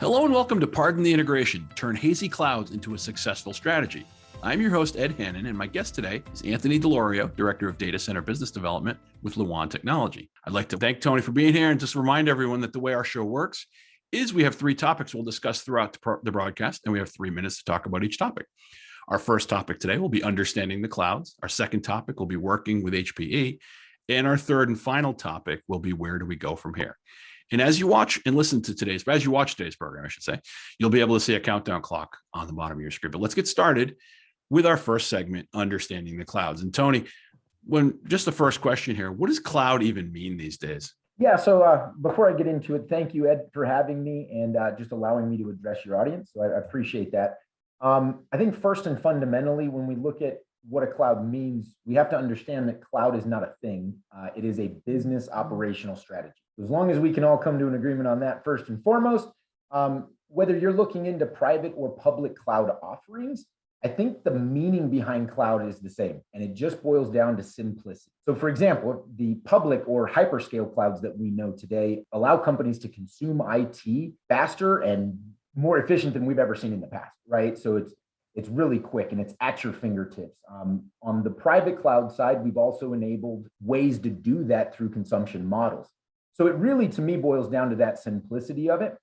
Hello and welcome to Pardon the Integration, Turn Hazy Clouds into a Successful Strategy. I'm your host, Ed Hannan, and my guest today is Anthony Dilorio, Director of Data Center Business Development with Luan Technology. I'd like to thank Tony for being here and just remind everyone that the way our show works is we have three topics we'll discuss throughout the broadcast, and we have 3 minutes to talk about each topic. Our first topic today will be understanding the clouds. Our second topic will be working with HPE. And our third and final topic will be where do we go from here? And as you watch today's program, I should say, you'll be able to see a countdown clock on the bottom of your screen. But let's get started with our first segment, understanding the clouds. And Tony, just the first question here, what does cloud even mean these days? Yeah, so before I get into it, thank you, Ed, for having me and just allowing me to address your audience. So I appreciate that. I think first and fundamentally, when we look at what a cloud means, we have to understand that cloud is not a thing. It is a business operational strategy. As long as we can all come to an agreement on that first and foremost, whether you're looking into private or public cloud offerings, I think the meaning behind cloud is the same, and it just boils down to simplicity. So for example, the public or hyperscale clouds that we know today allow companies to consume IT faster and more efficient than we've ever seen in the past, right? So it's really quick and it's at your fingertips. On the private cloud side, we've also enabled ways to do that through consumption models. So it really, to me, boils down to that simplicity of it.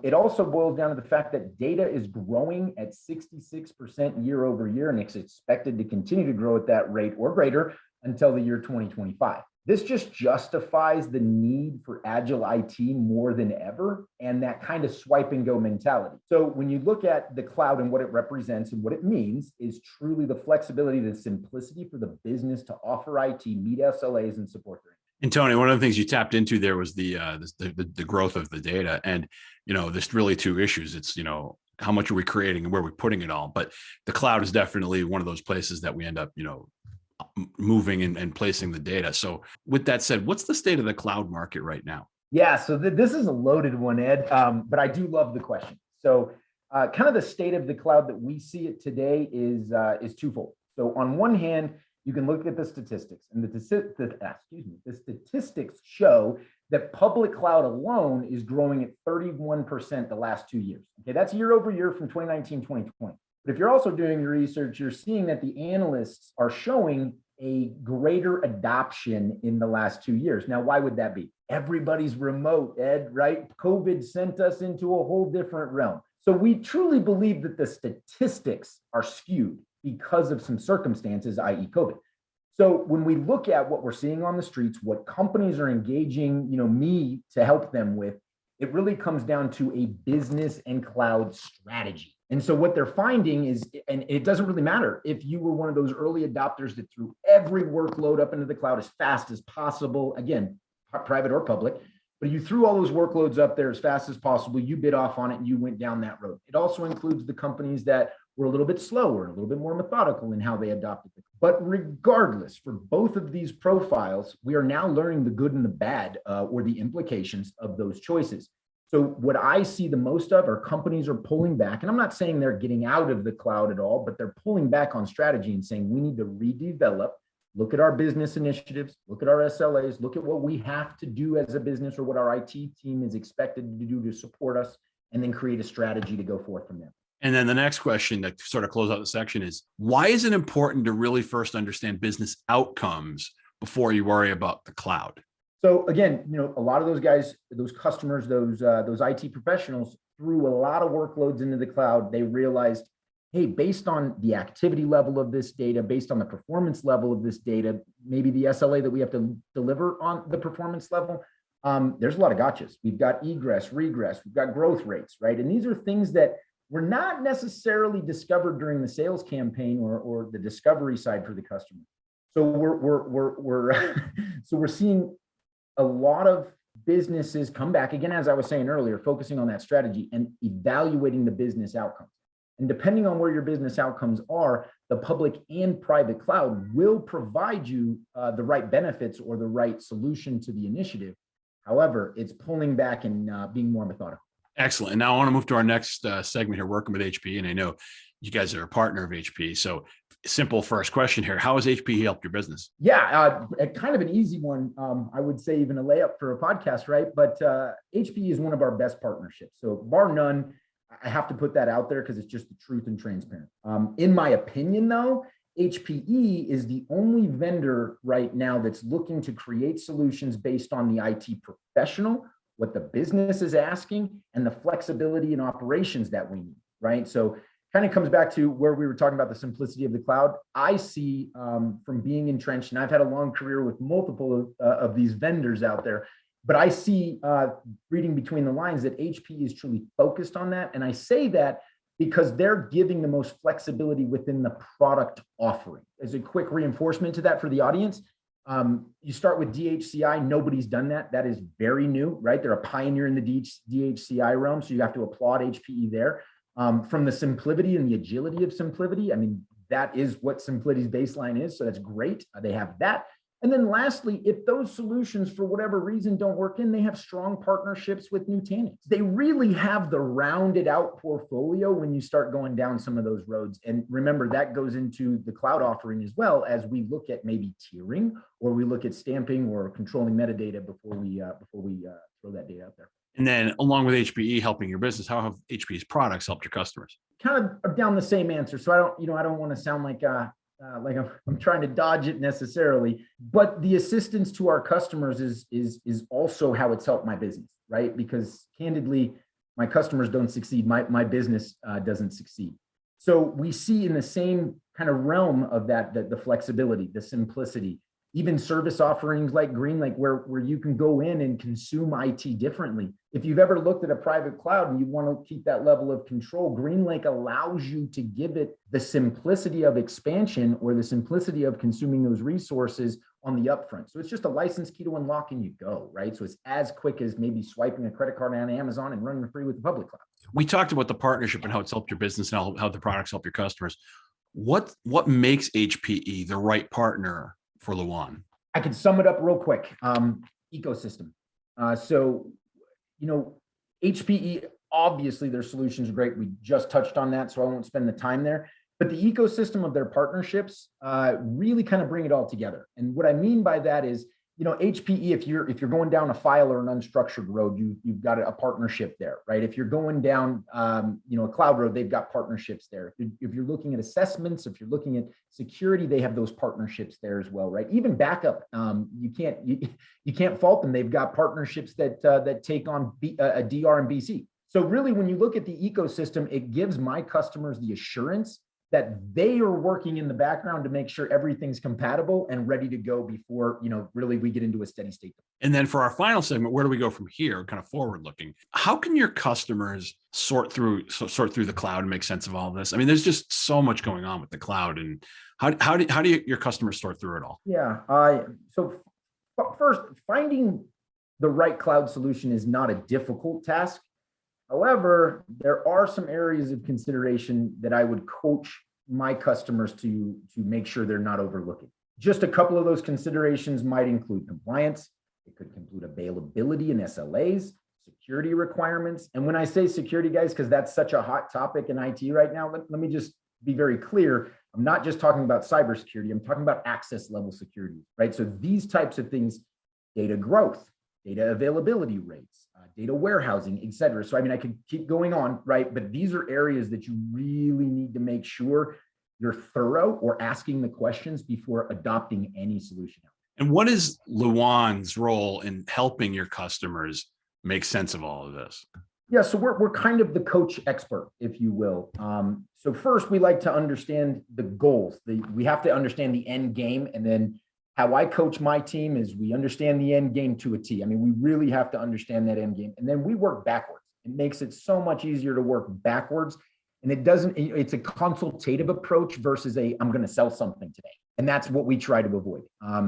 It also boils down to the fact that data is growing at 66% year over year, and it's expected to continue to grow at that rate or greater until the year 2025. This just justifies the need for agile IT more than ever, and that kind of swipe and go mentality. So when you look at the cloud and what it represents and what it means is truly the flexibility, the simplicity for the business to offer IT, meet SLAs, and support their. And Tony, one of the things you tapped into there was the growth of the data, and there's really two issues. It's how much are we creating and where are we putting it all. But the cloud is definitely one of those places that we end up moving and placing the data. So with that said, what's the state of the cloud market right now? Yeah, so this is a loaded one, Ed, but I do love the question. So kind of the state of the cloud that we see it today is twofold. So on one hand, you can look at the statistics, and the statistics show that public cloud alone is growing at 31% the last 2 years. Okay, that's year over year from 2019, 2020. But if you're also doing your research, you're seeing that the analysts are showing a greater adoption in the last 2 years. Now, why would that be? Everybody's remote, Ed, right? COVID sent us into a whole different realm. So we truly believe that the statistics are skewed because of some circumstances, i.e. COVID. So when we look at what we're seeing on the streets, what companies are engaging, me to help them with, it really comes down to a business and cloud strategy. And so what they're finding is, and it doesn't really matter if you were one of those early adopters that threw every workload up into the cloud as fast as possible, again, private or public, but you threw all those workloads up there as fast as possible, you bid off on it, and you went down that road. It also includes the companies that were a little bit slower, a little bit more methodical in how they adopted it. But regardless, for both of these profiles, we are now learning the good and the bad or the implications of those choices. So what I see the most of are companies are pulling back, and I'm not saying they're getting out of the cloud at all, but they're pulling back on strategy and saying we need to redevelop, look at our business initiatives, look at our SLAs, look at what we have to do as a business or what our IT team is expected to do to support us, and then create a strategy to go forth from there. And then the next question to sort of close out the section is, why is it important to really first understand business outcomes before you worry about the cloud? So again, a lot of those guys, those customers, those IT professionals threw a lot of workloads into the cloud. They realized, hey, based on the activity level of this data, based on the performance level of this data, maybe the SLA that we have to deliver on the performance level, there's a lot of gotchas. We've got egress, regress, we've got growth rates, right? And these are things that were not necessarily discovered during the sales campaign or the discovery side for the customer. So we're seeing a lot of businesses come back, again, as I was saying earlier, focusing on that strategy and evaluating the business outcomes. And depending on where your business outcomes are, the public and private cloud will provide you the right benefits or the right solution to the initiative. However, it's pulling back and being more methodical. Excellent. And now I want to move to our next segment here, working with HPE. And I know you guys are a partner of HPE. So Simple first question here. How has HPE helped your business? Yeah, kind of an easy one. I would say even a layup for a podcast, right? But HPE is one of our best partnerships. So bar none, I have to put that out there because it's just the truth and transparent. In my opinion, though, HPE is the only vendor right now that's looking to create solutions based on the IT professional, what the business is asking, and the flexibility and operations that we need, right? So kind of comes back to where we were talking about the simplicity of the cloud. I see from being entrenched, and I've had a long career with multiple of these vendors out there, but I see reading between the lines that HPE is truly focused on that. And I say that because they're giving the most flexibility within the product offering. As a quick reinforcement to that for the audience, you start with DHCI. Nobody's done that. That is very new, right? They're a pioneer in the DHCI realm, so you have to applaud HPE there. From the simplicity and the agility of simplicity, I mean, that is what simplicity's baseline is, so that's great. They have that. And then lastly, if those solutions, for whatever reason, don't work in, they have strong partnerships with Nutanix. They really have the rounded out portfolio when you start going down some of those roads. And remember, that goes into the cloud offering as well, as we look at maybe tiering, or we look at stamping or controlling metadata before we throw that data out there. And then along with HPE helping your business, how have HPE's products helped your customers? Kind of down the same answer. So I don't want to sound like I'm trying to dodge it necessarily, but the assistance to our customers is also how it's helped my business, right? Because candidly, my customers don't succeed, my business doesn't succeed. So we see in the same kind of realm of that, the flexibility, the simplicity, even service offerings like GreenLake, where you can go in and consume IT differently. If you've ever looked at a private cloud and you want to keep that level of control, GreenLake allows you to give it the simplicity of expansion or the simplicity of consuming those resources on the upfront. So it's just a license key to unlock and you go, right? So it's as quick as maybe swiping a credit card on Amazon and running free with the public cloud. We talked about the partnership and how it's helped your business and how the products help your customers. What makes HPE the right partner for Luan? I can sum it up real quick. Ecosystem. HPE, obviously their solutions are great. We just touched on that, so I won't spend the time there. But the ecosystem of their partnerships really kind of bring it all together. And what I mean by that is, HPE, if you're going down a file or an unstructured road, you've got a partnership there, right? If you're going down, a cloud road, they've got partnerships there. If you're looking at assessments, if you're looking at security, they have those partnerships there as well, right? Even backup, you can't fault them. They've got partnerships that take on a DR and BC. So really, when you look at the ecosystem, it gives my customers the assurance that they are working in the background to make sure everything's compatible and ready to go before, really we get into a steady state. And then for our final segment, where do we go from here? Kind of forward looking. How can your customers sort through the cloud and make sense of all of this? I mean, there's just so much going on with the cloud, and how do your customers sort through it all? Yeah. So first, finding the right cloud solution is not a difficult task. However, there are some areas of consideration that I would coach my customers to make sure they're not overlooking. Just a couple of those considerations might include compliance. It could include availability and SLAs, security requirements. And when I say security, guys, because that's such a hot topic in IT right now, let me just be very clear. I'm not just talking about cybersecurity. I'm talking about access level security, right? So these types of things, data growth, data availability rates, data warehousing, et cetera. So, I could keep going on, right? But these are areas that you really need to make sure you're thorough or asking the questions before adopting any solution. And what is Luan's role in helping your customers make sense of all of this? Yeah, so we're kind of the coach expert, if you will. So first, we like to understand the goals. We have to understand the end game, and then how I coach my team is we understand the end game to a T. We really have to understand that end game. And then we work backwards. It makes it so much easier to work backwards. And it's a consultative approach versus I'm going to sell something today. And that's what we try to avoid.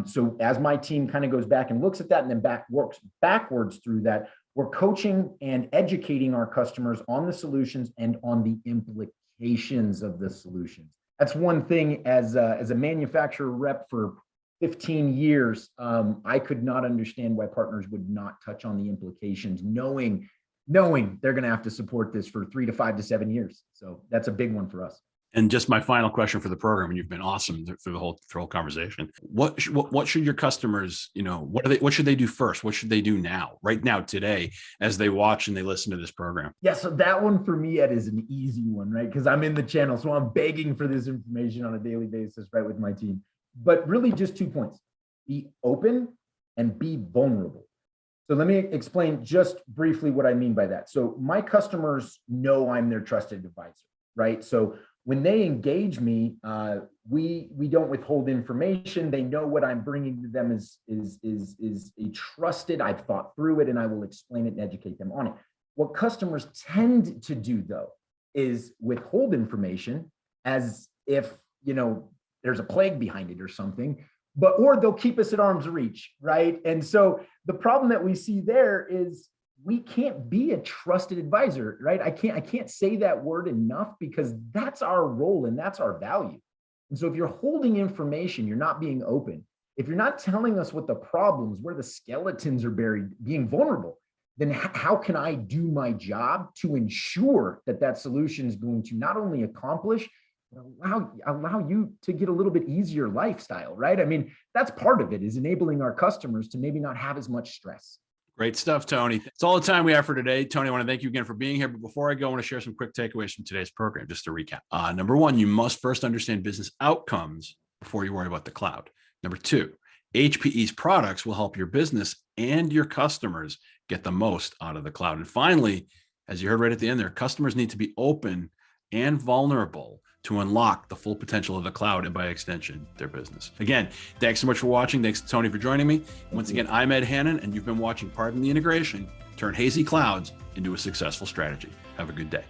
So as my team kind of goes back and looks at that and then works backwards through that, we're coaching and educating our customers on the solutions and on the implications of the solutions. That's one thing as a manufacturer rep for 15 years, I could not understand why partners would not touch on the implications, knowing they're going to have to support this for 3 to 5 to 7 years. So that's a big one for us. And just my final question for the program, and you've been awesome through the whole conversation. What should your customers, what should they do first? What should they do now, right now, today, as they watch and they listen to this program? Yeah, so that one for me, Ed, is an easy one, right? Because I'm in the channel, so I'm begging for this information on a daily basis, right, with my team. But really just 2 points: be open and be vulnerable. So let me explain just briefly what I mean by that. So my customers know I'm their trusted advisor, right? So when they engage me, we don't withhold information. They know what I'm bringing to them is a trusted. I've thought through it, and I will explain it and educate them on it. What customers tend to do, though, is withhold information as if there's a plague behind it or something. Or they'll keep us at arm's reach, right? And so the problem that we see there is we can't be a trusted advisor, right? I can't say that word enough, because that's our role and that's our value. And so if you're holding information, you're not being open. If you're not telling us what the problems, where the skeletons are buried, being vulnerable, then how can I do my job to ensure that solution is going to not only accomplish, allow you to get a little bit easier lifestyle, right? I mean, that's part of it, is enabling our customers to maybe not have as much stress. Great stuff, Tony. It's all the time we have for today. Tony, I want to thank you again for being here. But before I go, I want to share some quick takeaways from today's program, just to recap. Number one, you must first understand business outcomes before you worry about the cloud. Number two, HPE's products will help your business and your customers get the most out of the cloud. And finally, as you heard right at the end there, customers need to be open and vulnerable to unlock the full potential of the cloud and, by extension, their business. Again, thanks so much for watching. Thanks to Tony for joining me. Once again, I'm Ed Hannan, and you've been watching Pardon the Integration, Turn Hazy Clouds into a Successful Strategy. Have a good day.